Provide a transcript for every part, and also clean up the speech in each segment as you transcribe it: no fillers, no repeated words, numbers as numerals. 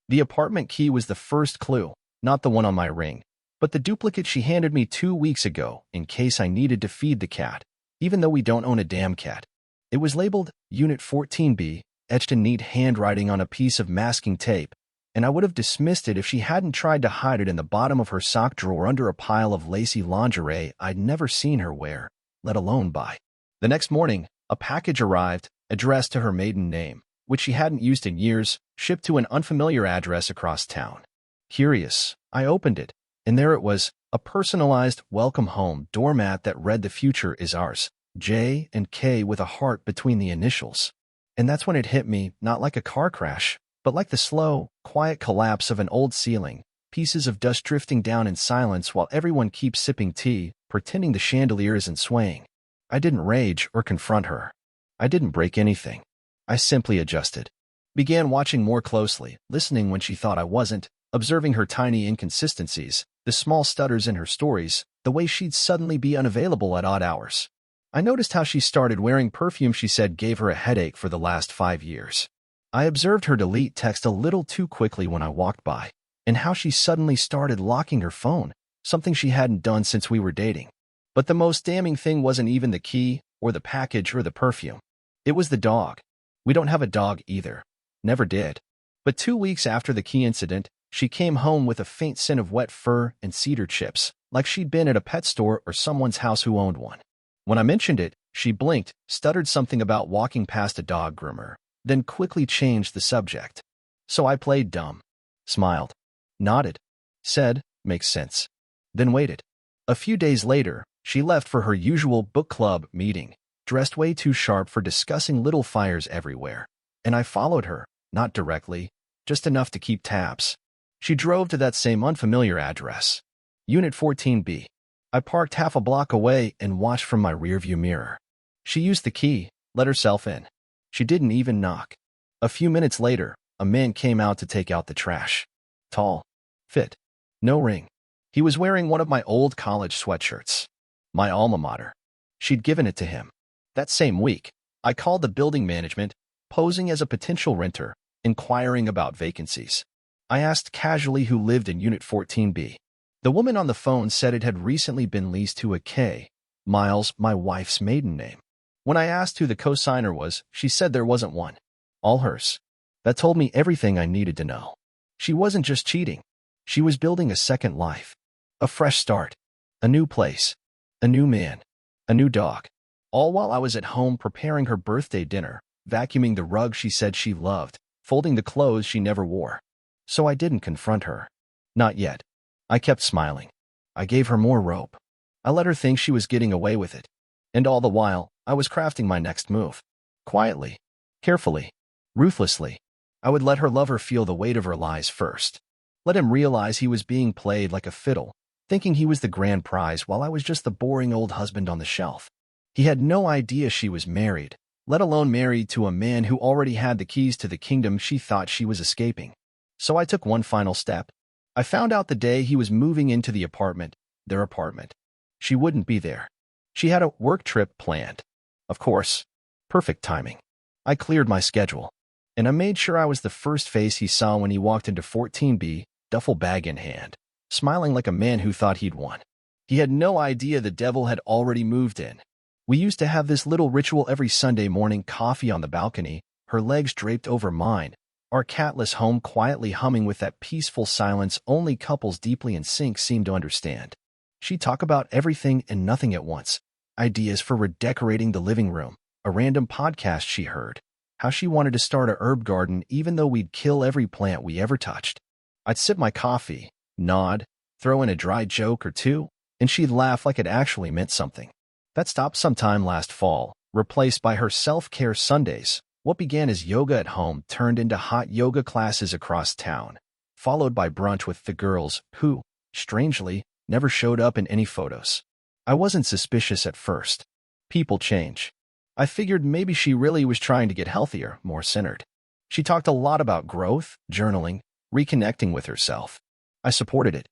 The apartment key was the first clue, not the one on my ring, but the duplicate she handed me 2 weeks ago in case I needed to feed the cat, even though we don't own a damn cat. It was labeled Unit 14B, etched in neat handwriting on a piece of masking tape, and I would have dismissed it if she hadn't tried to hide it in the bottom of her sock drawer under a pile of lacy lingerie I'd never seen her wear, let alone buy. The next morning, a package arrived, addressed to her maiden name, which she hadn't used in years, shipped to an unfamiliar address across town. Curious, I opened it, and there it was, a personalized welcome home doormat that read "The future is ours, J and K," with a heart between the initials. And that's when it hit me, not like a car crash, but like the slow, quiet collapse of an old ceiling, pieces of dust drifting down in silence while everyone keeps sipping tea, pretending the chandelier isn't swaying. I didn't rage or confront her. I didn't break anything. I simply adjusted. Began watching more closely, listening when she thought I wasn't, observing her tiny inconsistencies, the small stutters in her stories, the way she'd suddenly be unavailable at odd hours. I noticed how she started wearing perfume she said gave her a headache for the last 5 years. I observed her delete text a little too quickly when I walked by, and how she suddenly started locking her phone, something she hadn't done since we were dating. But the most damning thing wasn't even the key, or the package, or the perfume. It was the dog. We don't have a dog either. Never did. But 2 weeks after the key incident, she came home with a faint scent of wet fur and cedar chips, like she'd been at a pet store or someone's house who owned one. When I mentioned it, she blinked, stuttered something about walking past a dog groomer, then quickly changed the subject. So I played dumb, smiled, nodded, said, "Makes sense," then waited. A few days later, she left for her usual book club meeting, dressed way too sharp for discussing little fires everywhere, and I followed her, not directly, just enough to keep tabs. She drove to that same unfamiliar address, Unit 14B. I parked half a block away and watched from my rearview mirror. She used the key, let herself in. She didn't even knock. A few minutes later, a man came out to take out the trash. Tall, fit, no ring. He was wearing one of my old college sweatshirts. My alma mater. She'd given it to him. That same week, I called the building management, posing as a potential renter, inquiring about vacancies. I asked casually who lived in Unit 14B. The woman on the phone said it had recently been leased to a K. Miles, my wife's maiden name. When I asked who the co-signer was, she said there wasn't one. All hers. That told me everything I needed to know. She wasn't just cheating. She was building a second life. A fresh start. A new place. A new man. A new dog. All while I was at home preparing her birthday dinner, vacuuming the rug she said she loved, folding the clothes she never wore. So I didn't confront her. Not yet. I kept smiling. I gave her more rope. I let her think she was getting away with it. And all the while, I was crafting my next move. Quietly. Carefully. Ruthlessly. I would let her lover feel the weight of her lies first. Let him realize he was being played like a fiddle, thinking he was the grand prize while I was just the boring old husband on the shelf. He had no idea she was married, let alone married to a man who already had the keys to the kingdom she thought she was escaping. So I took one final step. I found out the day he was moving into the apartment, their apartment. She wouldn't be there. She had a work trip planned. Of course. Perfect timing. I cleared my schedule, and I made sure I was the first face he saw when he walked into 14B, duffel bag in hand, smiling like a man who thought he'd won. He had no idea the devil had already moved in. We used to have this little ritual every Sunday morning, coffee on the balcony, her legs draped over mine, our catless home quietly humming with that peaceful silence only couples deeply in sync seem to understand. She'd talk about everything and nothing at once. Ideas for redecorating the living room, a random podcast she heard, how she wanted to start a herb garden even though we'd kill every plant we ever touched. I'd sip my coffee, nod, throw in a dry joke or two, and she'd laugh like it actually meant something. That stopped sometime last fall, replaced by her self-care Sundays. What began as yoga at home turned into hot yoga classes across town, followed by brunch with the girls who, strangely, never showed up in any photos. I wasn't suspicious at first. People change. I figured maybe she really was trying to get healthier, more centered. She talked a lot about growth, journaling, reconnecting with herself. I supported it.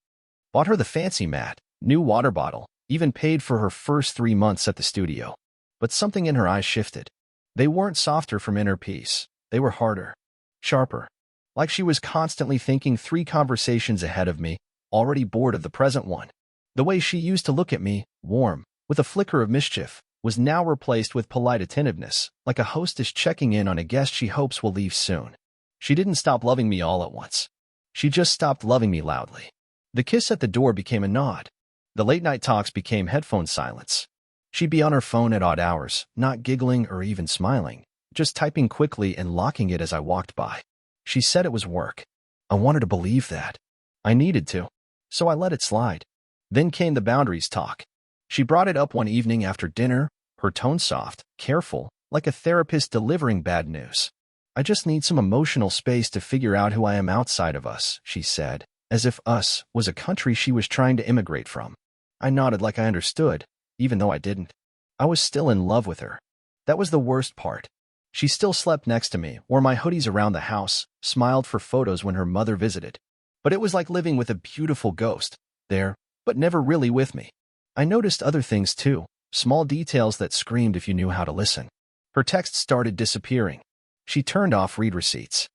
Bought her the fancy mat, new water bottle, even paid for her first 3 months at the studio. But something in her eyes shifted. They weren't softer from inner peace. They were harder, sharper. like she was constantly thinking 3 conversations ahead of me, already bored of the present one. The way she used to look at me, warm, with a flicker of mischief, was now replaced with polite attentiveness, like a hostess checking in on a guest she hopes will leave soon. She didn't stop loving me all at once. She just stopped loving me loudly. The kiss at the door became a nod. The late-night talks became headphone silence. She'd be on her phone at odd hours, not giggling or even smiling, just typing quickly and locking it as I walked by. She said it was work. I wanted to believe that. I needed to. So I let it slide. Then came the boundaries talk. She brought it up one evening after dinner, her tone soft, careful, like a therapist delivering bad news. I just need some emotional space to figure out who I am outside of us, she said, as if us was a country she was trying to immigrate from. I nodded like I understood, even though I didn't. I was still in love with her. That was the worst part. She still slept next to me, wore my hoodies around the house, smiled for photos when her mother visited. But it was like living with a beautiful ghost, there, but never really with me. I noticed other things too, small details that screamed if you knew how to listen. Her texts started disappearing. She turned off read receipts.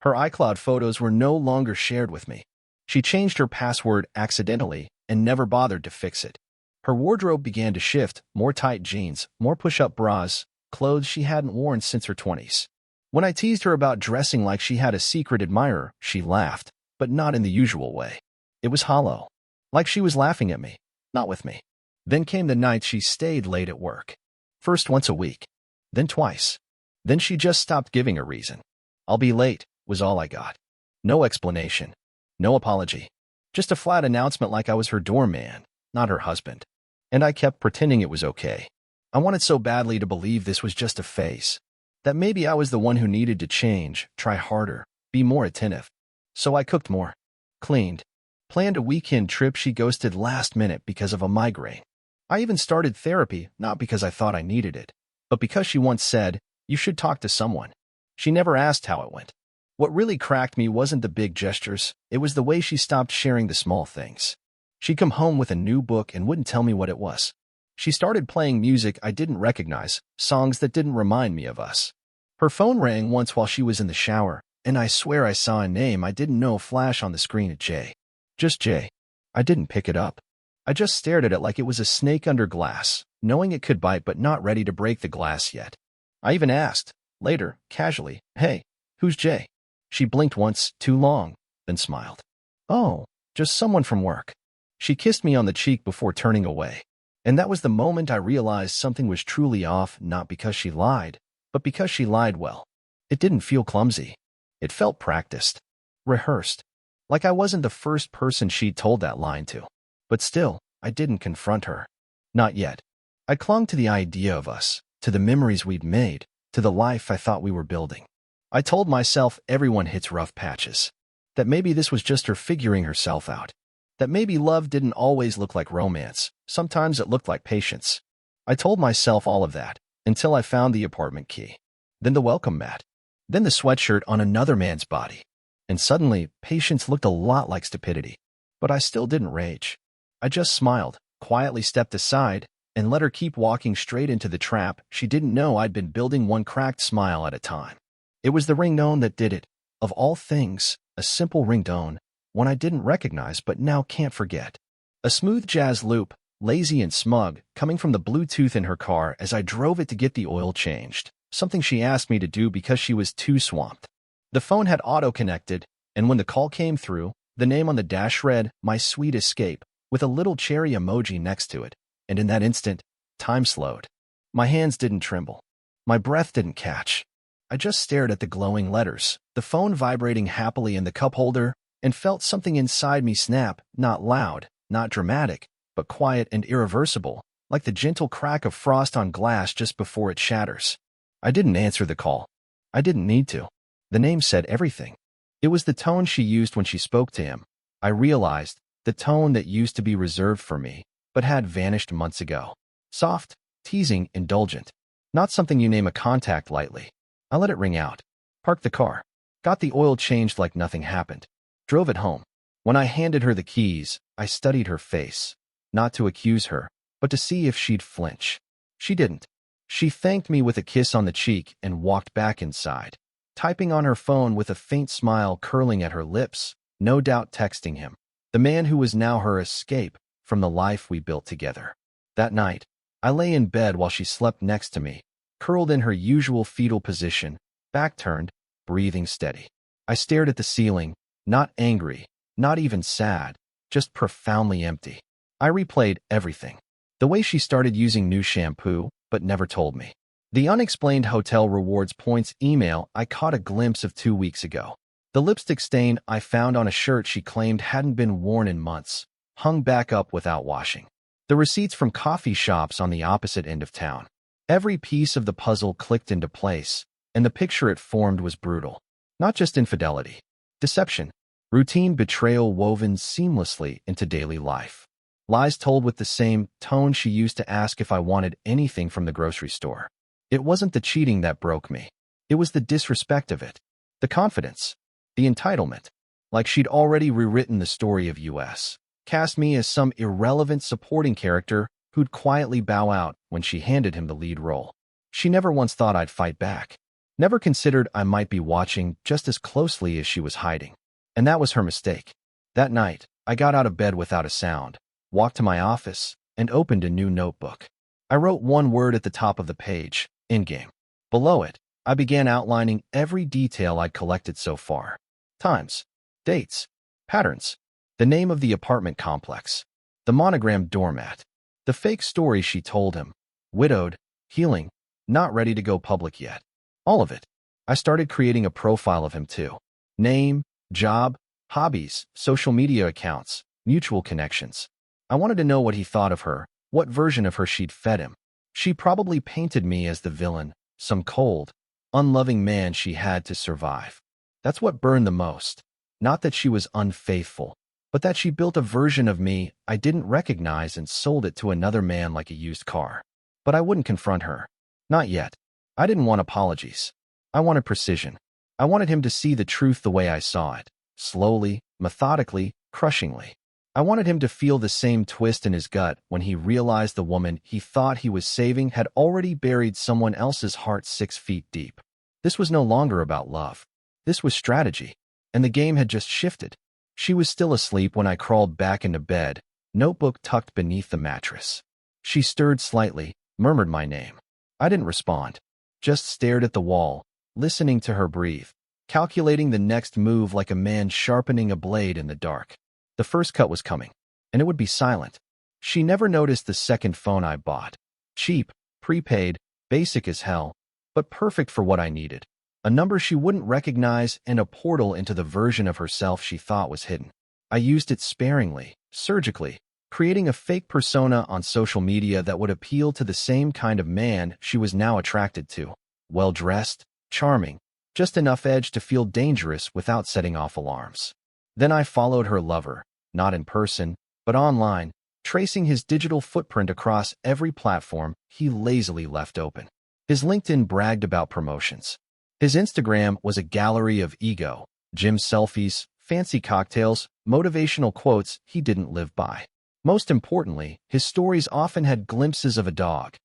Her iCloud photos were no longer shared with me. She changed her password accidentally and never bothered to fix it. Her wardrobe began to shift, more tight jeans, more push-up bras, clothes she hadn't worn since her 20s. When I teased her about dressing like she had a secret admirer, she laughed, but not in the usual way. It was hollow, like she was laughing at me, not with me. Then came the nights she stayed late at work. First once a week, then twice. Then she just stopped giving a reason. "I'll be late," was all I got. No explanation. No apology. Just a flat announcement like I was her doorman, not her husband. And I kept pretending it was okay. I wanted so badly to believe this was just a phase. That maybe I was the one who needed to change, try harder, be more attentive. So I cooked more, cleaned, planned a weekend trip she ghosted last minute because of a migraine. I even started therapy, not because I thought I needed it, but because she once said, "You should talk to someone." She never asked how it went. What really cracked me wasn't the big gestures, it was the way she stopped sharing the small things. She'd come home with a new book and wouldn't tell me what it was. She started playing music I didn't recognize, songs that didn't remind me of us. Her phone rang once while she was in the shower, and I swear I saw a name I didn't know flash on the screen at Jay. Just Jay. I didn't pick it up. I just stared at it like it was a snake under glass, knowing it could bite but not ready to break the glass yet. I even asked, later, casually, "Hey, who's Jay?" She blinked once, too long, then smiled. "Oh, just someone from work." She kissed me on the cheek before turning away. And that was the moment I realized something was truly off, not because she lied, but because she lied well. It didn't feel clumsy. It felt practiced, rehearsed, like I wasn't the first person she'd told that line to. But still, I didn't confront her. Not yet. I clung to the idea of us, to the memories we'd made, to the life I thought we were building. I told myself everyone hits rough patches. That maybe this was just her figuring herself out. That maybe love didn't always look like romance. Sometimes it looked like patience. I told myself all of that, until I found the apartment key. Then the welcome mat. Then the sweatshirt on another man's body. And suddenly, patience looked a lot like stupidity. But I still didn't rage. I just smiled, quietly stepped aside, and let her keep walking straight into the trap. She didn't know I'd been building one cracked smile at a time. It was the ringtone that did it. Of all things, a simple ringtone, one I didn't recognize but now can't forget. A smooth jazz loop, lazy and smug, coming from the Bluetooth in her car as I drove it to get the oil changed, something she asked me to do because she was too swamped. The phone had auto-connected, and when the call came through, the name on the dash read, "My Sweet Escape," with a little cherry emoji next to it, and in that instant, time slowed. My hands didn't tremble. My breath didn't catch. I just stared at the glowing letters, the phone vibrating happily in the cup holder, and felt something inside me snap, not loud, not dramatic, but quiet and irreversible, like the gentle crack of frost on glass just before it shatters. I didn't answer the call. I didn't need to. The name said everything. It was the tone she used when she spoke to him. I realized, the tone that used to be reserved for me, but had vanished months ago. Soft, teasing, indulgent. Not something you name a contact lightly. I let it ring out. Parked the car. Got the oil changed like nothing happened. Drove it home. When I handed her the keys, I studied her face. Not to accuse her, but to see if she'd flinch. She didn't. She thanked me with a kiss on the cheek and walked back inside. typing on her phone with a faint smile curling at her lips, no doubt texting him, the man who was now her escape from the life we built together. That night, I lay in bed while she slept next to me, curled in her usual fetal position, back turned, breathing steady. I stared at the ceiling, not angry, not even sad, just profoundly empty. I replayed everything. The way she started using new shampoo, but never told me. The unexplained hotel rewards points email I caught a glimpse of 2 weeks ago. The lipstick stain I found on a shirt she claimed hadn't been worn in months, hung back up without washing. The receipts from coffee shops on the opposite end of town. Every piece of the puzzle clicked into place, and the picture it formed was brutal. Not just infidelity, deception, routine betrayal woven seamlessly into daily life. Lies told with the same tone she used to ask if I wanted anything from the grocery store. It wasn't the cheating that broke me. It was the disrespect of it. The confidence. The entitlement. Like she'd already rewritten the story of US. Cast me as some irrelevant supporting character who'd quietly bow out when she handed him the lead role. She never once thought I'd fight back. Never considered I might be watching just as closely as she was hiding. And that was her mistake. That night, I got out of bed without a sound, walked to my office, and opened a new notebook. I wrote one word at the top of the page, in-game. Below it, I began outlining every detail I'd collected so far. Times, dates, patterns, the name of the apartment complex, the monogrammed doormat, the fake story she told him, widowed, healing, not ready to go public yet. All of it. I started creating a profile of him too. Name, job, hobbies, social media accounts, mutual connections. I wanted to know what he thought of her, what version of her she'd fed him. She probably painted me as the villain, some cold, unloving man she had to survive. That's what burned the most. Not that she was unfaithful, but that she built a version of me I didn't recognize and sold it to another man like a used car. But I wouldn't confront her. Not yet. I didn't want apologies. I wanted precision. I wanted him to see the truth the way I saw it. Slowly, methodically, crushingly. I wanted him to feel the same twist in his gut when he realized the woman he thought he was saving had already buried someone else's heart 6 feet deep. This was no longer about love. This was strategy. And the game had just shifted. She was still asleep when I crawled back into bed, notebook tucked beneath the mattress. She stirred slightly, murmured my name. I didn't respond. Just stared at the wall, listening to her breathe, calculating the next move like a man sharpening a blade in the dark. The first cut was coming, and it would be silent. She never noticed the second phone I bought. Cheap, prepaid, basic as hell, but perfect for what I needed. A number she wouldn't recognize and a portal into the version of herself she thought was hidden. I used it sparingly, surgically, creating a fake persona on social media that would appeal to the same kind of man she was now attracted to. Well-dressed, charming, just enough edge to feel dangerous without setting off alarms. Then I followed her lover, not in person, but online, tracing his digital footprint across every platform he lazily left open. His LinkedIn bragged about promotions. His Instagram was a gallery of ego, gym selfies, fancy cocktails, motivational quotes he didn't live by. Most importantly, his stories often had glimpses of a dog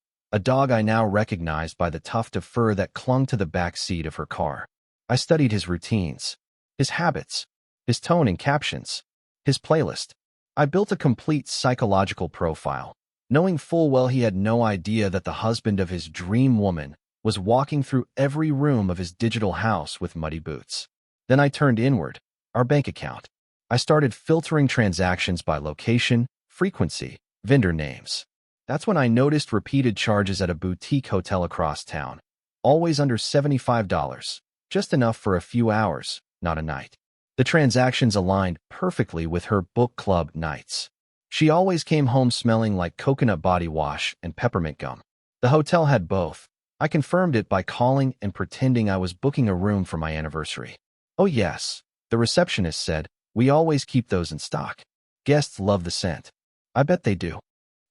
I now recognized by the tuft of fur that clung to the back seat of her car. I studied his routines, his habits, his tone in captions, his playlist. I built a complete psychological profile, knowing full well he had no idea that the husband of his dream woman was walking through every room of his digital house with muddy boots. Then I turned inward, our bank account. I started filtering transactions by location, frequency, vendor names. That's when I noticed repeated charges at a boutique hotel across town. Always under $75, just enough for a few hours, not a night. The transactions aligned perfectly with her book club nights. She always came home smelling like coconut body wash and peppermint gum. The hotel had both. I confirmed it by calling and pretending I was booking a room for my anniversary. Oh yes, the receptionist said, we always keep those in stock. Guests love the scent. I bet they do.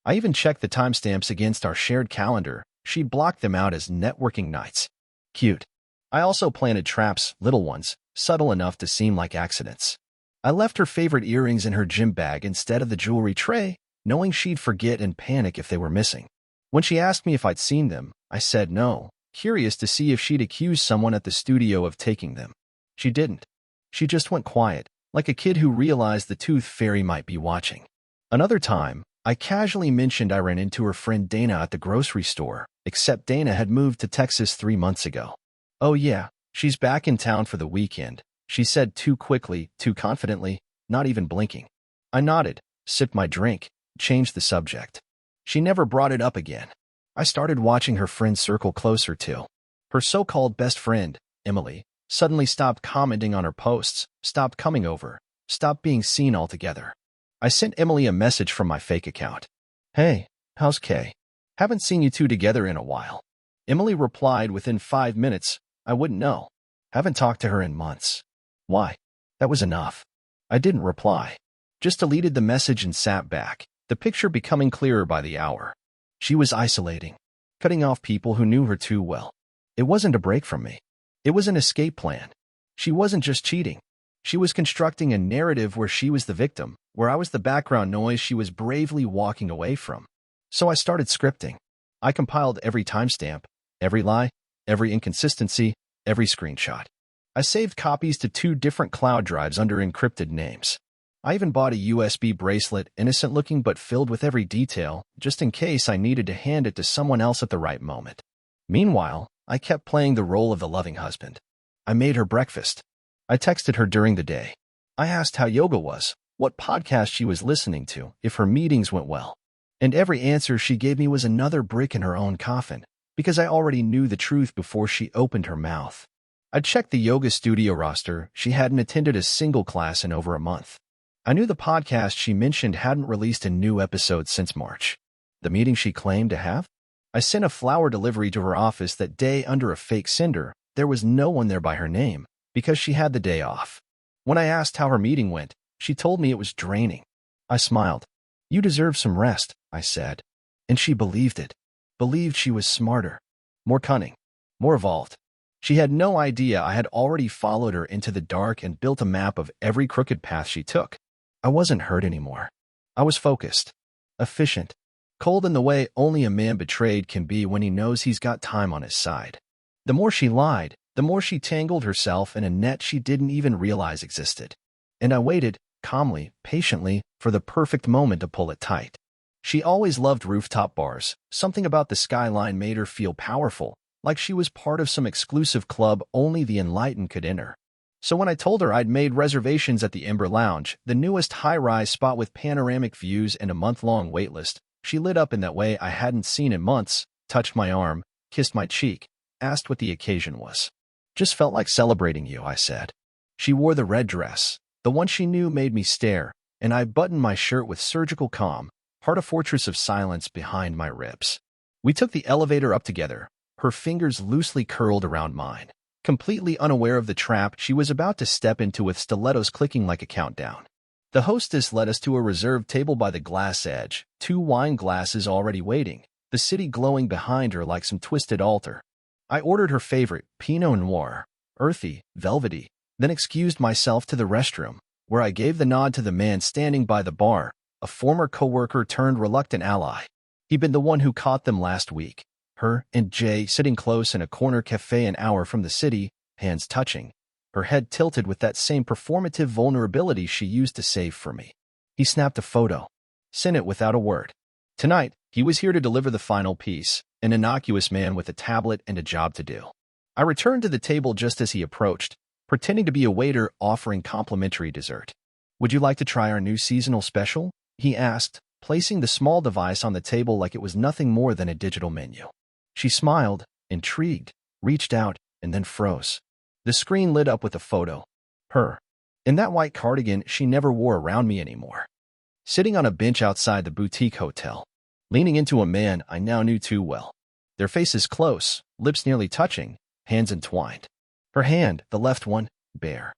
I even checked the timestamps against our shared calendar. She blocked them out as networking nights. Cute. I also planted traps, little ones, subtle enough to seem like accidents. I left her favorite earrings in her gym bag instead of the jewelry tray, knowing she'd forget and panic if they were missing. When she asked me if I'd seen them, I said no, curious to see if she'd accuse someone at the studio of taking them. She didn't. She just went quiet, like a kid who realized the tooth fairy might be watching. Another time, I casually mentioned I ran into her friend Dana at the grocery store, except Dana had moved to Texas 3 months ago. "Oh yeah, she's back in town for the weekend," she said too quickly, too confidently, not even blinking. I nodded, sipped my drink, changed the subject. She never brought it up again. I started watching her friend circle closer too. Her so-called best friend, Emily, suddenly stopped commenting on her posts, stopped coming over, stopped being seen altogether. I sent Emily a message from my fake account. "Hey, how's Kay? Haven't seen you two together in a while." Emily replied within 5 minutes, "I wouldn't know. Haven't talked to her in months." Why? That was enough. I didn't reply. Just deleted the message and sat back, the picture becoming clearer by the hour. She was isolating, cutting off people who knew her too well. It wasn't a break from me. It was an escape plan. She wasn't just cheating. She was constructing a narrative where she was the victim, where I was the background noise she was bravely walking away from. So I started scripting. I compiled every timestamp, every lie, every inconsistency, every screenshot. I saved copies to 2 different cloud drives under encrypted names. I even bought a USB bracelet, innocent-looking but filled with every detail, just in case I needed to hand it to someone else at the right moment. Meanwhile, I kept playing the role of the loving husband. I made her breakfast. I texted her during the day. I asked how yoga was, what podcast she was listening to, if her meetings went well. And every answer she gave me was another brick in her own coffin, because I already knew the truth before she opened her mouth. I checked the yoga studio roster. She hadn't attended a single class in over a month. I knew the podcast she mentioned hadn't released a new episode since March. The meeting she claimed to have? I sent a flower delivery to her office that day under a fake sender. There was no one there by her name, because she had the day off. When I asked how her meeting went, she told me it was draining. I smiled. "You deserve some rest," I said. And she believed it. Believed she was smarter, more cunning, more evolved. She had no idea I had already followed her into the dark and built a map of every crooked path she took. I wasn't hurt anymore. I was focused, efficient, cold in the way only a man betrayed can be when he knows he's got time on his side. The more she lied, the more she tangled herself in a net she didn't even realize existed. And I waited, calmly, patiently, for the perfect moment to pull it tight. She always loved rooftop bars. Something about the skyline made her feel powerful, like she was part of some exclusive club only the enlightened could enter. So when I told her I'd made reservations at the Ember Lounge, the newest high-rise spot with panoramic views and a month-long waitlist, she lit up in that way I hadn't seen in months, touched my arm, kissed my cheek, asked what the occasion was. "Just felt like celebrating you," I said. She wore the red dress, the one she knew made me stare, and I buttoned my shirt with surgical calm, part a fortress of silence behind my ribs. We took the elevator up together, her fingers loosely curled around mine, completely unaware of the trap she was about to step into with stilettos clicking like a countdown. The hostess led us to a reserved table by the glass edge, 2 wine glasses already waiting, the city glowing behind her like some twisted altar. I ordered her favorite, Pinot Noir, earthy, velvety, then excused myself to the restroom, where I gave the nod to the man standing by the bar, a former coworker turned reluctant ally. He'd been the one who caught them last week. Her and Jay sitting close in a corner cafe an hour from the city, hands touching, her head tilted with that same performative vulnerability she used to save for me. He snapped a photo, sent it without a word. Tonight, he was here to deliver the final piece, an innocuous man with a tablet and a job to do. I returned to the table just as he approached, pretending to be a waiter offering complimentary dessert. "Would you like to try our new seasonal special?" he asked, placing the small device on the table like it was nothing more than a digital menu. She smiled, intrigued, reached out, and then froze. The screen lit up with a photo. Her. In that white cardigan she never wore around me anymore. Sitting on a bench outside the boutique hotel, leaning into a man I now knew too well. Their faces close, lips nearly touching, hands entwined. Her hand, the left one, bare.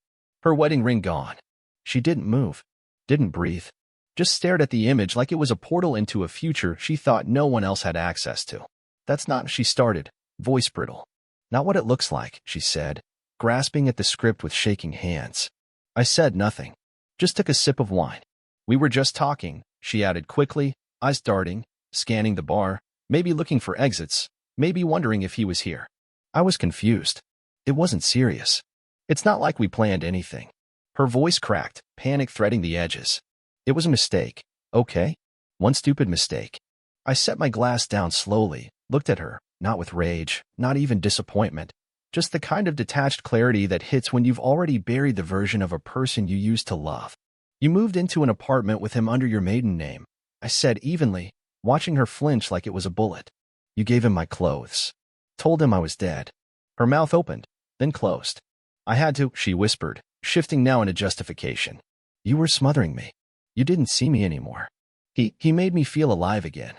Her wedding ring gone. She didn't move, didn't breathe, just stared at the image like it was a portal into a future she thought no one else had access to. "That's not," she started, voice brittle. "Not what it looks like," she said, grasping at the script with shaking hands. I said nothing, just took a sip of wine. "We were just talking," she added quickly, eyes darting, scanning the bar, maybe looking for exits, maybe wondering if he was here. I was confused. It wasn't serious. It's not like we planned anything. Her voice cracked, panic threading the edges. It was a mistake, okay? One stupid mistake. I set my glass down slowly, looked at her, not with rage, not even disappointment, just the kind of detached clarity that hits when you've already buried the version of a person you used to love. You moved into an apartment with him under your maiden name, I said evenly, watching her flinch like it was a bullet. You gave him my clothes. Told him I was dead. Her mouth opened, then closed. I had to, she whispered, shifting now into justification. You were smothering me. You didn't see me anymore. He made me feel alive again.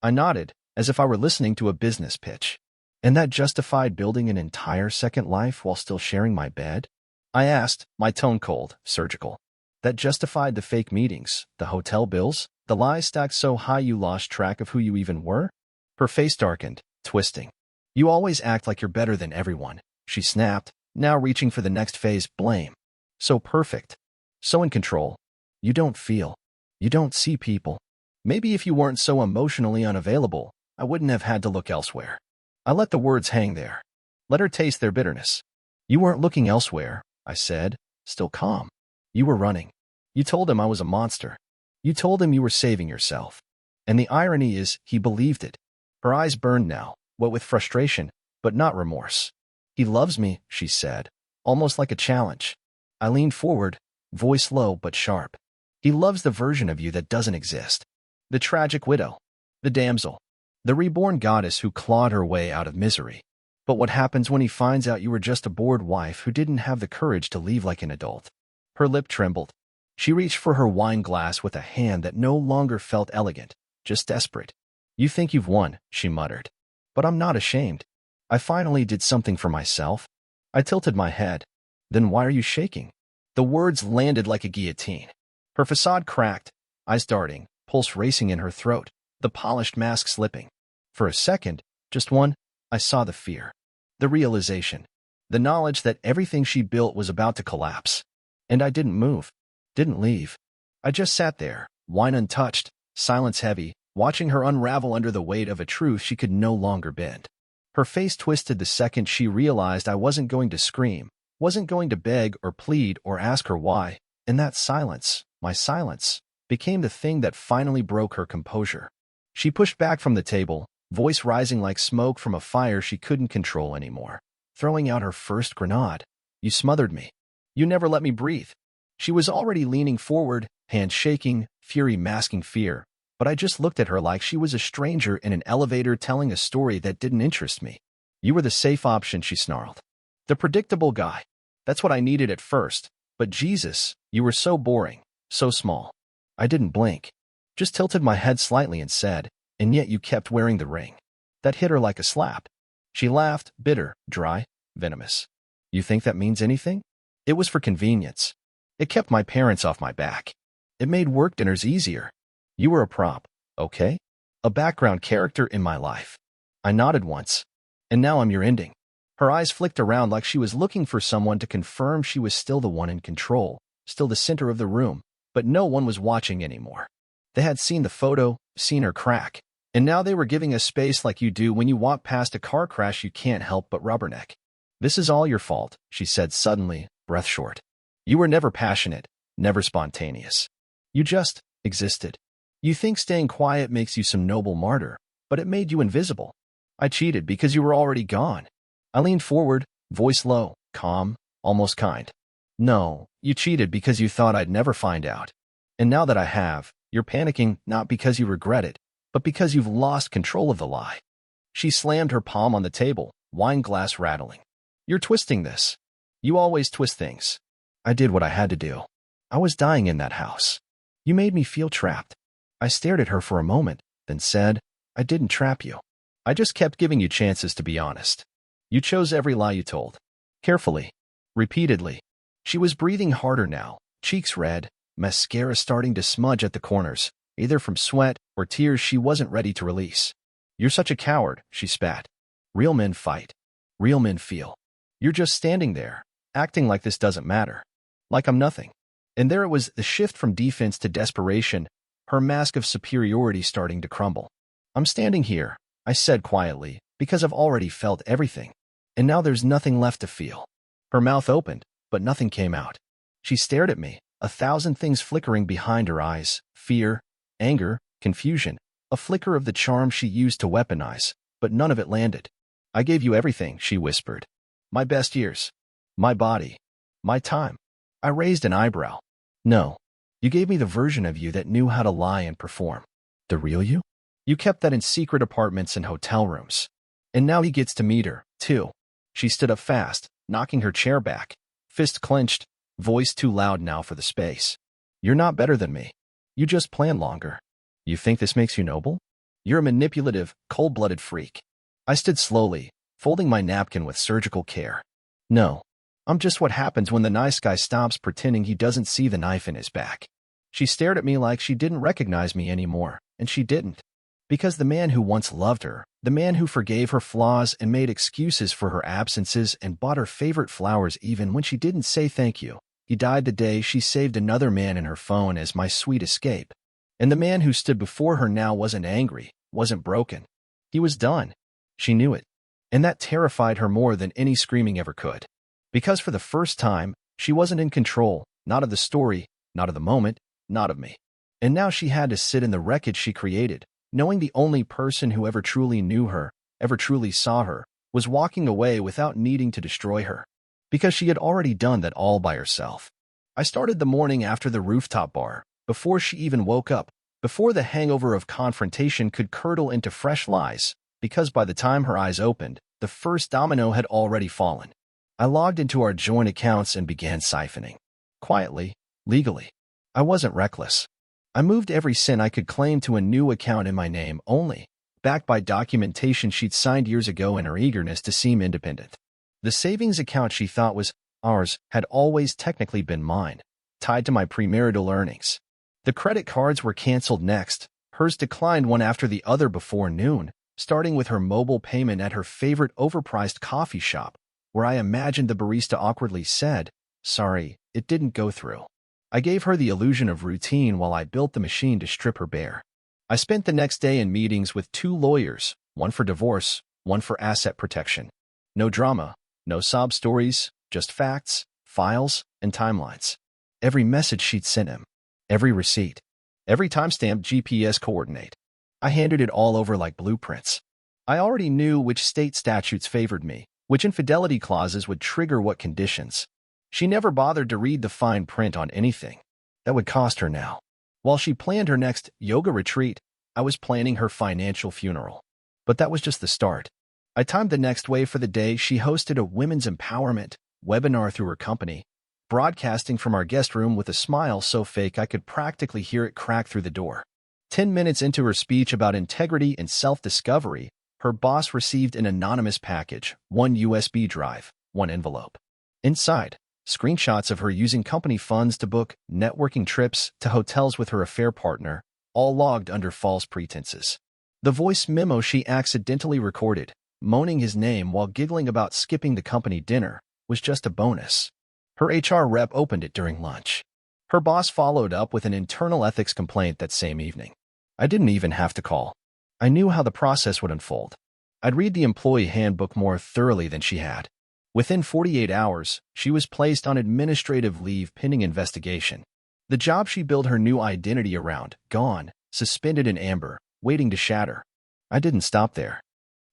I nodded, as if I were listening to a business pitch. And that justified building an entire second life while still sharing my bed? I asked, my tone cold, surgical. That justified the fake meetings, the hotel bills, the lies stacked so high you lost track of who you even were? Her face darkened, twisting. You always act like you're better than everyone, she snapped, now reaching for the next phase, blame. So perfect. So in control. You don't feel. You don't see people. Maybe if you weren't so emotionally unavailable, I wouldn't have had to look elsewhere. I let the words hang there. Let her taste their bitterness. You weren't looking elsewhere, I said, still calm. You were running. You told him I was a monster. You told him you were saving yourself. And the irony is, he believed it. Her eyes burned now, what with frustration, but not remorse. He loves me, she said, almost like a challenge. I leaned forward, voice low but sharp. He loves the version of you that doesn't exist. The tragic widow. The damsel. The reborn goddess who clawed her way out of misery. But what happens when he finds out you were just a bored wife who didn't have the courage to leave like an adult? Her lip trembled. She reached for her wine glass with a hand that no longer felt elegant, just desperate. You think you've won, she muttered. But I'm not ashamed. I finally did something for myself. I tilted my head. Then why are you shaking? The words landed like a guillotine. Her facade cracked, eyes darting, pulse racing in her throat, the polished mask slipping. For a second, just one, I saw the fear. The realization. The knowledge that everything she built was about to collapse. And I didn't move. Didn't leave. I just sat there, wine untouched, silence heavy, watching her unravel under the weight of a truth she could no longer bend. Her face twisted the second she realized I wasn't going to scream, wasn't going to beg or plead or ask her why, and that silence, my silence, became the thing that finally broke her composure. She pushed back from the table, voice rising like smoke from a fire she couldn't control anymore, throwing out her first grenade. You smothered me. You never let me breathe. She was already leaning forward, hand shaking, fury masking fear, but I just looked at her like she was a stranger in an elevator telling a story that didn't interest me. You were the safe option, she snarled. The predictable guy. That's what I needed at first, but Jesus, you were so boring, so small. I didn't blink. Just tilted my head slightly and said, and yet you kept wearing the ring. That hit her like a slap. She laughed, bitter, dry, venomous. You think that means anything? It was for convenience. It kept my parents off my back. It made work dinners easier. You were a prop, okay? A background character in my life. I nodded once. And now I'm your ending. Her eyes flicked around like she was looking for someone to confirm she was still the one in control, still the center of the room, but no one was watching anymore. They had seen the photo, seen her crack, and now they were giving us space like you do when you walk past a car crash you can't help but rubberneck. This is all your fault, she said suddenly, breath short. You were never passionate, never spontaneous. You just existed. You think staying quiet makes you some noble martyr, but it made you invisible. I cheated because you were already gone. I leaned forward, voice low, calm, almost kind. No, you cheated because you thought I'd never find out. And now that I have, you're panicking not because you regret it, but because you've lost control of the lie. She slammed her palm on the table, wine glass rattling. You're twisting this. You always twist things. I did what I had to do. I was dying in that house. You made me feel trapped. I stared at her for a moment, then said, I didn't trap you. I just kept giving you chances to be honest. You chose every lie you told. Carefully. Repeatedly. She was breathing harder now, cheeks red, mascara starting to smudge at the corners, either from sweat or tears she wasn't ready to release. You're such a coward, she spat. Real men fight. Real men feel. You're just standing there, acting like this doesn't matter. Like I'm nothing. And there it was, the shift from defense to desperation, her mask of superiority starting to crumble. I'm standing here, I said quietly, because I've already felt everything. And now there's nothing left to feel. Her mouth opened, but nothing came out. She stared at me, a thousand things flickering behind her eyes: fear, anger, confusion, a flicker of the charm she used to weaponize, but none of it landed. "I gave you everything," she whispered. "My best years. My body. My time." I raised an eyebrow. "No. You gave me the version of you that knew how to lie and perform. The real you? You kept that in secret apartments and hotel rooms. And now he gets to meet her, too." She stood up fast, knocking her chair back, fist clenched, voice too loud now for the space. "You're not better than me. You just plan longer. You think this makes you noble? You're a manipulative, cold-blooded freak." I stood slowly, folding my napkin with surgical care. "No. I'm just what happens when the nice guy stops pretending he doesn't see the knife in his back." She stared at me like she didn't recognize me anymore, and she didn't. Because the man who once loved her, the man who forgave her flaws and made excuses for her absences and bought her favorite flowers even when she didn't say thank you, he died the day she saved another man in her phone as my sweet escape. And the man who stood before her now wasn't angry, wasn't broken. He was done. She knew it. And that terrified her more than any screaming ever could. Because for the first time, she wasn't in control, not of the story, not of the moment, not of me. And now she had to sit in the wreckage she created, knowing the only person who ever truly knew her, ever truly saw her, was walking away without needing to destroy her. Because she had already done that all by herself. I started the morning after the rooftop bar, before she even woke up, before the hangover of confrontation could curdle into fresh lies, because by the time her eyes opened, the first domino had already fallen. I logged into our joint accounts and began siphoning. Quietly, legally. I wasn't reckless. I moved every cent I could claim to a new account in my name only, backed by documentation she'd signed years ago in her eagerness to seem independent. The savings account she thought was ours had always technically been mine, tied to my premarital earnings. The credit cards were canceled next. Hers declined one after the other before noon, starting with her mobile payment at her favorite overpriced coffee shop, where I imagined the barista awkwardly said, "Sorry, it didn't go through." I gave her the illusion of routine while I built the machine to strip her bare. I spent the next day in meetings with 2 lawyers, one for divorce, one for asset protection. No drama, no sob stories, just facts, files, and timelines. Every message she'd sent him, every receipt, every timestamped GPS coordinate. I handed it all over like blueprints. I already knew which state statutes favored me, which infidelity clauses would trigger what conditions. She never bothered to read the fine print on anything. That would cost her now. While she planned her next yoga retreat, I was planning her financial funeral. But that was just the start. I timed the next wave for the day she hosted a women's empowerment webinar through her company, broadcasting from our guest room with a smile so fake I could practically hear it crack through the door. 10 minutes into her speech about integrity and self-discovery, her boss received an anonymous package, 1 USB drive, 1 envelope. Inside, screenshots of her using company funds to book networking trips to hotels with her affair partner, all logged under false pretenses. The voice memo she accidentally recorded, moaning his name while giggling about skipping the company dinner, was just a bonus. Her HR rep opened it during lunch. Her boss followed up with an internal ethics complaint that same evening. I didn't even have to call. I knew how the process would unfold. I'd read the employee handbook more thoroughly than she had. Within 48 hours, she was placed on administrative leave pending investigation. The job she built her new identity around, gone, suspended in amber, waiting to shatter. I didn't stop there.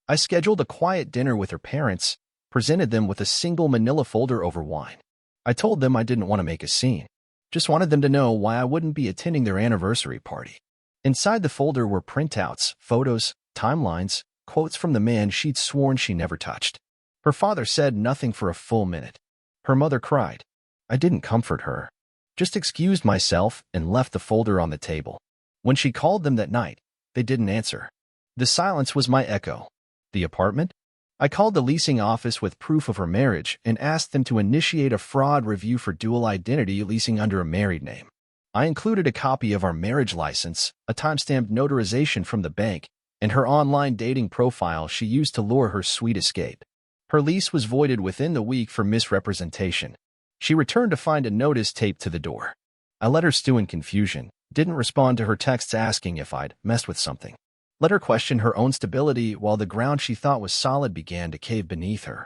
I scheduled a quiet dinner with her parents, presented them with a single manila folder over wine. I told them I didn't want to make a scene. Just wanted them to know why I wouldn't be attending their anniversary party. Inside the folder were printouts, photos, timelines, quotes from the man she'd sworn she never touched. Her father said nothing for a full minute. Her mother cried. I didn't comfort her. Just excused myself and left the folder on the table. When she called them that night, they didn't answer. The silence was my echo. The apartment? I called the leasing office with proof of her marriage and asked them to initiate a fraud review for dual identity leasing under a married name. I included a copy of our marriage license, a timestamped notarization from the bank, and her online dating profile she used to lure her sweet escape. Her lease was voided within the week for misrepresentation. She returned to find a notice taped to the door. I let her stew in confusion, didn't respond to her texts asking if I'd messed with something. Let her question her own stability while the ground she thought was solid began to cave beneath her.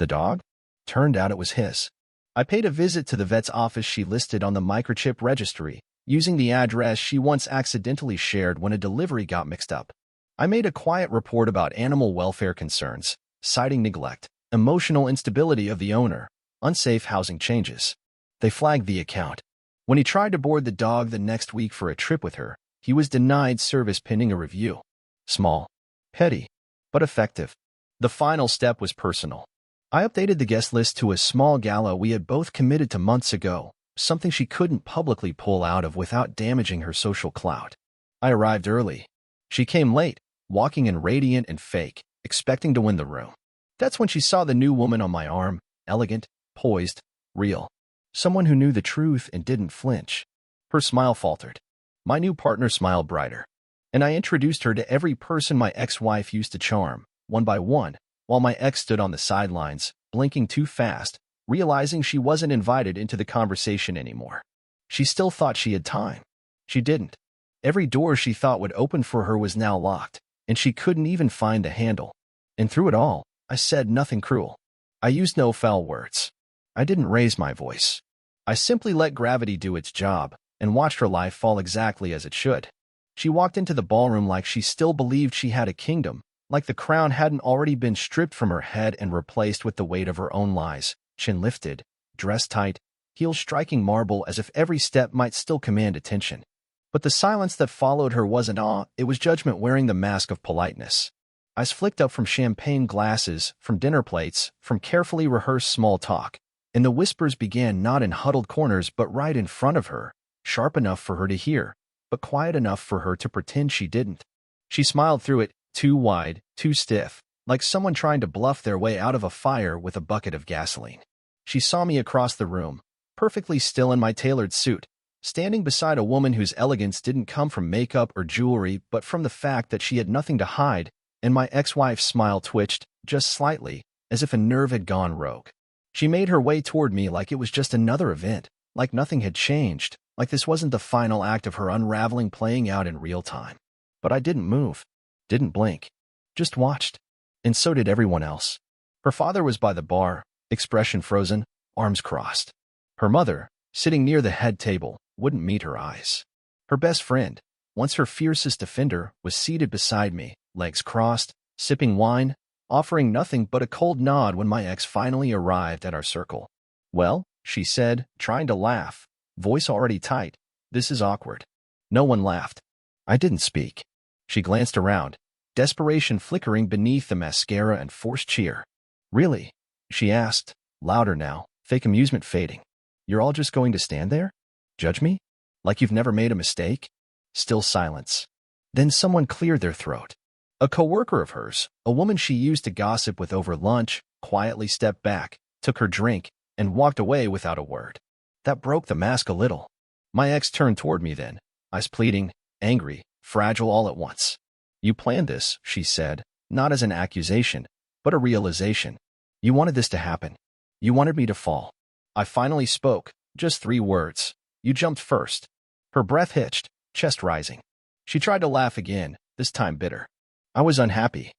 The dog? Turned out it was his. I paid a visit to the vet's office she listed on the microchip registry, using the address she once accidentally shared when a delivery got mixed up. I made a quiet report about animal welfare concerns, citing neglect, emotional instability of the owner, unsafe housing changes. They flagged the account. When he tried to board the dog the next week for a trip with her, he was denied service pending a review. Small, petty, but effective. The final step was personal. I updated the guest list to a small gala we had both committed to months ago, something she couldn't publicly pull out of without damaging her social clout. I arrived early. She came late, walking in radiant and fake, expecting to win the room. That's when she saw the new woman on my arm, elegant, poised, real. Someone who knew the truth and didn't flinch. Her smile faltered. My new partner smiled brighter. And I introduced her to every person my ex-wife used to charm, one by one, while my ex stood on the sidelines, blinking too fast, realizing she wasn't invited into the conversation anymore. She still thought she had time. She didn't. Every door she thought would open for her was now locked, and she couldn't even find the handle. And through it all, I said nothing cruel. I used no foul words. I didn't raise my voice. I simply let gravity do its job and watched her life fall exactly as it should. She walked into the ballroom like she still believed she had a kingdom, like the crown hadn't already been stripped from her head and replaced with the weight of her own lies, chin lifted, dress tight, heels striking marble as if every step might still command attention. But the silence that followed her wasn't awe, it was judgment wearing the mask of politeness. Eyes flicked up from champagne glasses, from dinner plates, from carefully rehearsed small talk, and the whispers began not in huddled corners but right in front of her, sharp enough for her to hear, but quiet enough for her to pretend she didn't. She smiled through it, too wide, too stiff, like someone trying to bluff their way out of a fire with a bucket of gasoline. She saw me across the room, perfectly still in my tailored suit, standing beside a woman whose elegance didn't come from makeup or jewelry but from the fact that she had nothing to hide, and my ex-wife's smile twitched, just slightly, as if a nerve had gone rogue. She made her way toward me like it was just another event, like nothing had changed, like this wasn't the final act of her unraveling playing out in real time. But I didn't move, didn't blink, just watched. And so did everyone else. Her father was by the bar, expression frozen, arms crossed. Her mother, sitting near the head table, wouldn't meet her eyes. Her best friend, once her fiercest defender, was seated beside me, legs crossed, sipping wine, offering nothing but a cold nod when my ex finally arrived at our circle. "Well," she said, trying to laugh, voice already tight, "this is awkward." No one laughed. I didn't speak. She glanced around, desperation flickering beneath the mascara and forced cheer. "Really?" she asked, louder now, fake amusement fading. "You're all just going to stand there? Judge me? Like you've never made a mistake?" Still silence. Then someone cleared their throat. A coworker of hers, a woman she used to gossip with over lunch, quietly stepped back, took her drink, and walked away without a word. That broke the mask a little. My ex turned toward me then, eyes pleading, angry, fragile all at once. "You planned this," she said, not as an accusation, but a realization. "You wanted this to happen. You wanted me to fall." I finally spoke, just 3 words. "You jumped first." Her breath hitched, chest rising. She tried to laugh again, this time bitter. "I was unhappy.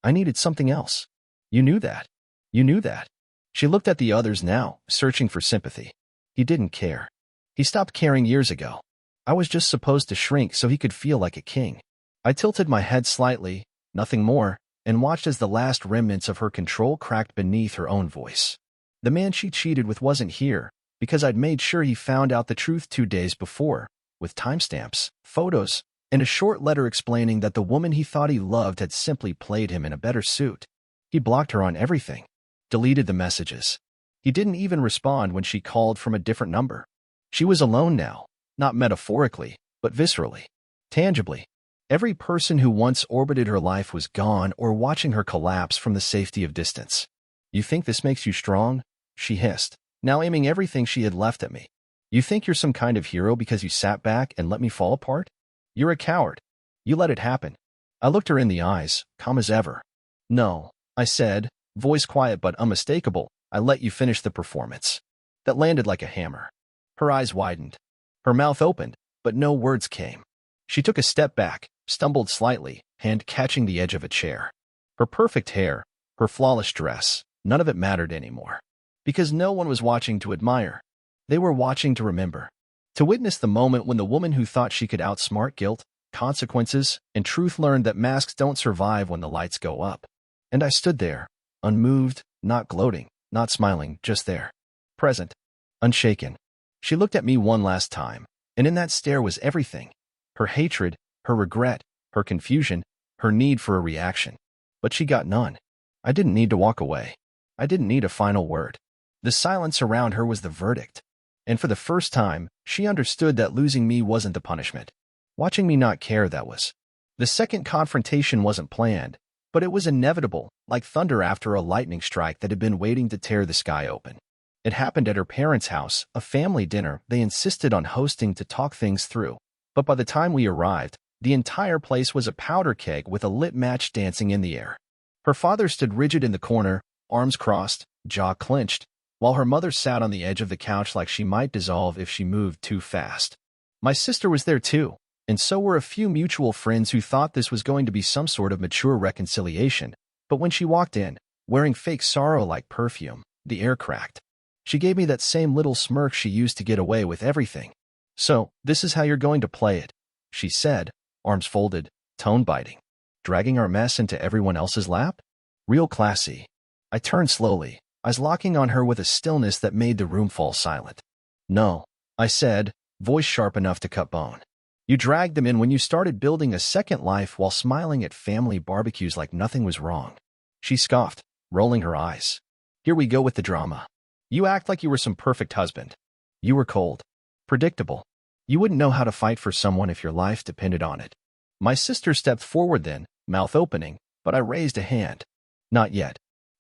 I needed something else. You knew that. You knew that." She looked at the others now, searching for sympathy. He didn't care. He stopped caring years ago. I was just supposed to shrink so he could feel like a king. I tilted my head slightly, nothing more, and watched as the last remnants of her control cracked beneath her own voice. The man she cheated with wasn't here, because I'd made sure he found out the truth 2 days before, with timestamps, photos, and a short letter explaining that the woman he thought he loved had simply played him in a better suit. He blocked her on everything. Deleted the messages. He didn't even respond when she called from a different number. She was alone now, not metaphorically, but viscerally, tangibly. Every person who once orbited her life was gone or watching her collapse from the safety of distance. "You think this makes you strong?" she hissed, now aiming everything she had left at me. "You think you're some kind of hero because you sat back and let me fall apart? You're a coward. You let it happen." I looked her in the eyes, calm as ever. "No," I said, voice quiet but unmistakable, "I let you finish the performance." That landed like a hammer. Her eyes widened. Her mouth opened, but no words came. She took a step back, stumbled slightly, hand catching the edge of a chair. Her perfect hair, her flawless dress, None of it mattered anymore. Because no one was watching to admire. They were watching to remember. To witness the moment when the woman who thought she could outsmart guilt, consequences, and truth learned that masks don't survive when the lights go up. And I stood there, unmoved, not gloating, not smiling, just there. Present. Unshaken. She looked at me one last time, and in that stare was everything. Her hatred, her regret, her confusion, her need for a reaction. But she got none. I didn't need to walk away. I didn't need a final word. The silence around her was the verdict. And for the first time, she understood that losing me wasn't the punishment. Watching me not care, that was. The second confrontation wasn't planned, but it was inevitable, like thunder after a lightning strike that had been waiting to tear the sky open. It happened at her parents' house, a family dinner they insisted on hosting to talk things through. But by the time we arrived, the entire place was a powder keg with a lit match dancing in the air. Her father stood rigid in the corner, arms crossed, jaw clenched, while her mother sat on the edge of the couch like she might dissolve if she moved too fast. My sister was there too, and so were a few mutual friends who thought this was going to be some sort of mature reconciliation. But when she walked in, wearing fake sorrow like perfume, the air cracked. She gave me that same little smirk she used to get away with everything. "So, this is how you're going to play it," she said, arms folded, tone biting. "Dragging our mess into everyone else's lap? Real classy." I turned slowly, eyes locking on her with a stillness that made the room fall silent. "No," I said, voice sharp enough to cut bone. "You dragged them in when you started building a second life while smiling at family barbecues like nothing was wrong." She scoffed, rolling her eyes. "Here we go with the drama. You act like you were some perfect husband. You were cold. Predictable. You wouldn't know how to fight for someone if your life depended on it." My sister stepped forward then, mouth opening, but I raised a hand. "Not yet.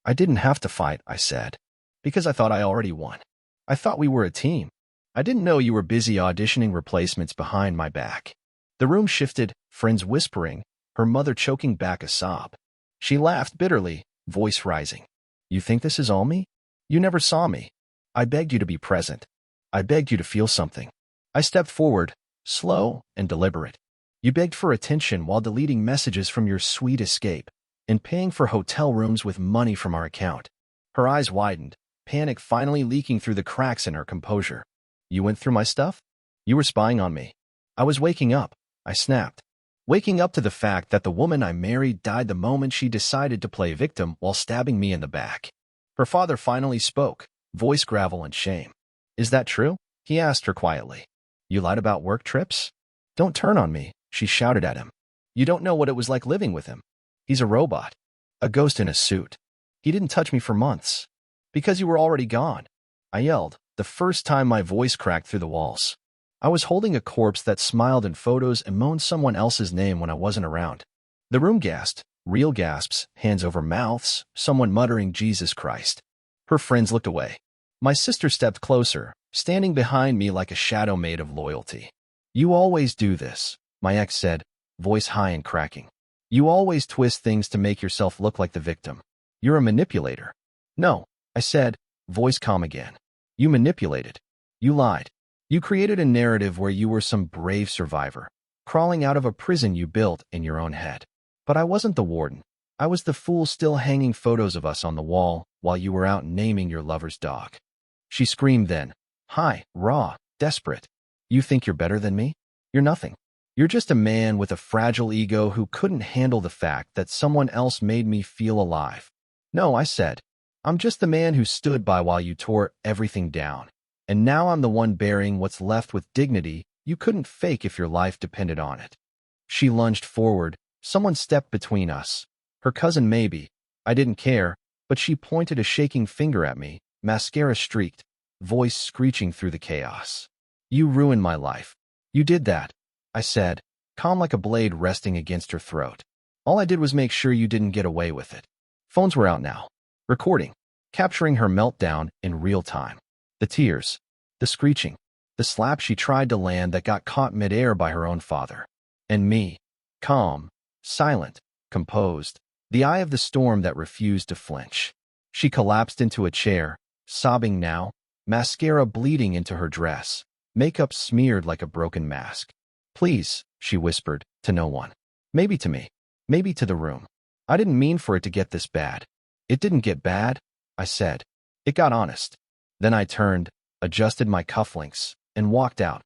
I didn't have to fight," I said, "because I thought I already won. I thought we were a team. I didn't know you were busy auditioning replacements behind my back." The room shifted, friends whispering, her mother choking back a sob. She laughed bitterly, voice rising. "You think this is all me? You never saw me. I begged you to be present. I begged you to feel something." I stepped forward, slow and deliberate. "You begged for attention while deleting messages from your sweet escape and paying for hotel rooms with money from our account." Her eyes widened, panic finally leaking through the cracks in her composure. "You went through my stuff? You were spying on me." "I was waking up," I snapped. "Waking up to the fact that the woman I married died the moment she decided to play victim while stabbing me in the back." Her father finally spoke, voice gravel and shame. "Is that true?" he asked her quietly. "You lied about work trips?" "Don't turn on me," she shouted at him. "You don't know what it was like living with him. He's a robot. A ghost in a suit. He didn't touch me for months. Because you were already gone," I yelled, the first time my voice cracked through the walls. I was holding a corpse that smiled in photos and moaned someone else's name when I wasn't around. The room gasped, real gasps, hands over mouths, someone muttering "Jesus Christ." Her friends looked away. My sister stepped closer, standing behind me like a shadow made of loyalty. "You always do this," my ex said, voice high and cracking. "You always twist things to make yourself look like the victim. You're a manipulator." "No," I said, voice calm again. "You manipulated. You lied. You created a narrative where you were some brave survivor, crawling out of a prison you built in your own head. But I wasn't the warden. I was the fool still hanging photos of us on the wall while you were out naming your lover's dog." She screamed then, high, raw, desperate. "You think you're better than me? You're nothing. You're just a man with a fragile ego who couldn't handle the fact that someone else made me feel alive." "No," I said. "I'm just the man who stood by while you tore everything down. And now I'm the one bearing what's left with dignity you couldn't fake if your life depended on it." She lunged forward. Someone stepped between us. Her cousin maybe. I didn't care, but she pointed a shaking finger at me, mascara streaked, voice screeching through the chaos. "You ruined my life. You did that," I said, calm like a blade resting against her throat. "All I did was make sure you didn't get away with it." Phones were out now, recording, capturing her meltdown in real time. The tears, the screeching, the slap she tried to land that got caught midair by her own father. And me, calm, silent, composed, the eye of the storm that refused to flinch. She collapsed into a chair, sobbing now, mascara bleeding into her dress, makeup smeared like a broken mask. "Please," she whispered, to no one. Maybe to me. Maybe to the room. "I didn't mean for it to get this bad." "It didn't get bad," I said. It got honest. Then I turned, adjusted my cufflinks, and walked out,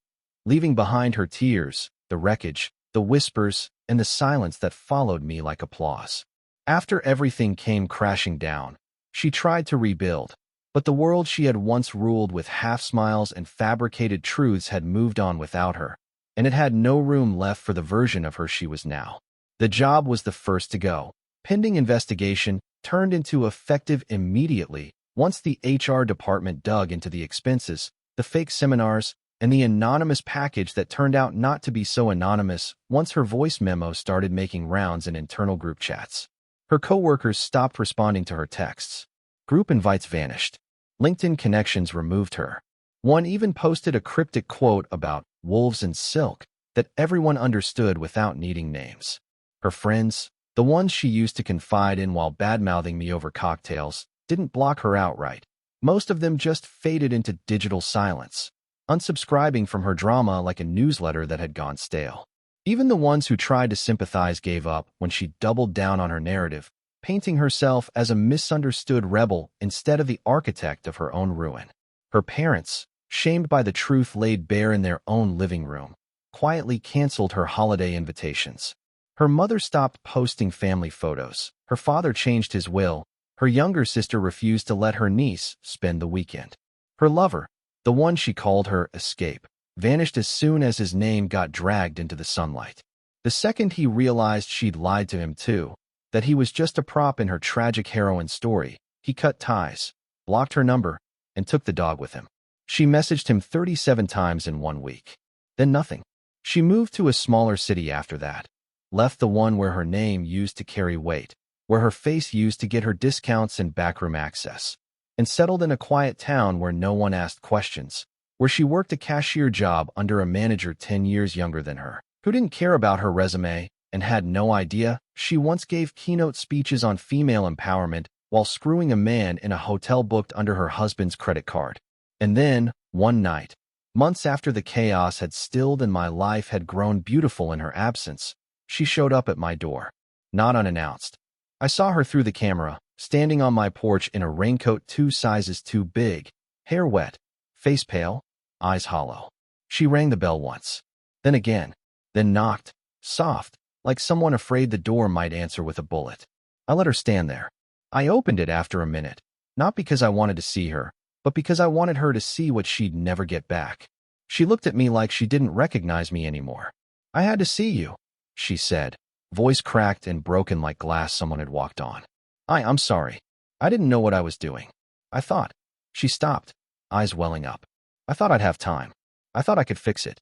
leaving behind her tears, the wreckage, the whispers, and the silence that followed me like applause. After everything came crashing down, she tried to rebuild, but the world she had once ruled with half-smiles and fabricated truths had moved on without her, and it had no room left for the version of her she was now. The job was the first to go. Pending investigation turned into effective immediately once the HR department dug into the expenses, the fake seminars, and the anonymous package that turned out not to be so anonymous once her voice memo started making rounds in internal group chats. Her coworkers stopped responding to her texts. Group invites vanished. LinkedIn connections removed her. One even posted a cryptic quote about wolves and silk that everyone understood without needing names. Her friends, the ones she used to confide in while bad-mouthing me over cocktails, didn't block her outright. Most of them just faded into digital silence, unsubscribing from her drama like a newsletter that had gone stale. Even the ones who tried to sympathize gave up when she doubled down on her narrative, painting herself as a misunderstood rebel instead of the architect of her own ruin. Her parents, shamed by the truth laid bare in their own living room, quietly canceled her holiday invitations. Her mother stopped posting family photos. Her father changed his will. Her younger sister refused to let her niece spend the weekend. Her lover, the one she called her escape, vanished as soon as his name got dragged into the sunlight. The second he realized she'd lied to him too, that he was just a prop in her tragic heroine story, he cut ties, blocked her number, and took the dog with him. She messaged him 37 times in 1 week. Then nothing. She moved to a smaller city after that, left the one where her name used to carry weight, where her face used to get her discounts and backroom access, and settled in a quiet town where no one asked questions, where she worked a cashier job under a manager 10 years younger than her, who didn't care about her resume and had no idea she once gave keynote speeches on female empowerment while screwing a man in a hotel booked under her husband's credit card. And then, one night, months after the chaos had stilled and my life had grown beautiful in her absence, she showed up at my door, not unannounced. I saw her through the camera, standing on my porch in a raincoat 2 sizes too big, hair wet, face pale, eyes hollow. She rang the bell once, then again, then knocked, soft, like someone afraid the door might answer with a bullet. I let her stand there. I opened it after a minute, not because I wanted to see her, but because I wanted her to see what she'd never get back. She looked at me like she didn't recognize me anymore. "I had to see you," she said, voice cracked and broken like glass someone had walked on. I'm sorry. I didn't know what I was doing. I thought." She stopped, eyes welling up. "I thought I'd have time. I thought I could fix it."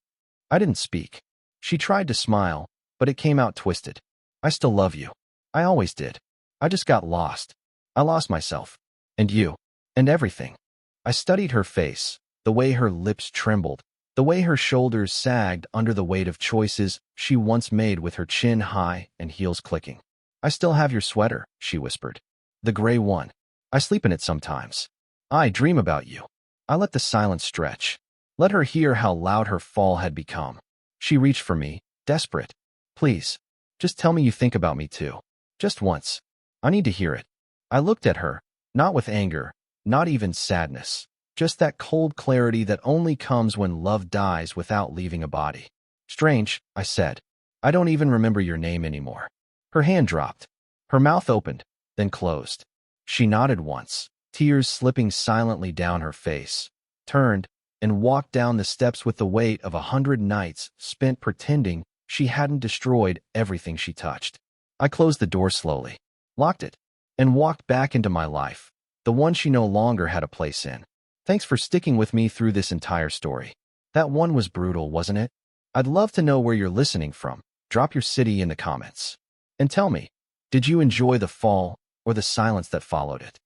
I didn't speak. She tried to smile, but it came out twisted. "I still love you. I always did. I just got lost. I lost myself. And you. And everything." I studied her face, the way her lips trembled, the way her shoulders sagged under the weight of choices she once made with her chin high and heels clicking. "I still have your sweater," she whispered. "The gray one. I sleep in it sometimes. I dream about you." I let the silence stretch. Let her hear how loud her fall had become. She reached for me, desperate. "Please, just tell me you think about me too. Just once. I need to hear it." I looked at her, not with anger, not even sadness, just that cold clarity that only comes when love dies without leaving a body. "Strange," I said. "I don't even remember your name anymore." Her hand dropped. Her mouth opened, then closed. She nodded once, tears slipping silently down her face, turned, and walked down the steps with the weight of 100 nights spent pretending she hadn't destroyed everything she touched. I closed the door slowly, locked it, and walked back into my life, the one she no longer had a place in. Thanks for sticking with me through this entire story. That one was brutal, wasn't it? I'd love to know where you're listening from. Drop your city in the comments. And tell me, did you enjoy the fall or the silence that followed it?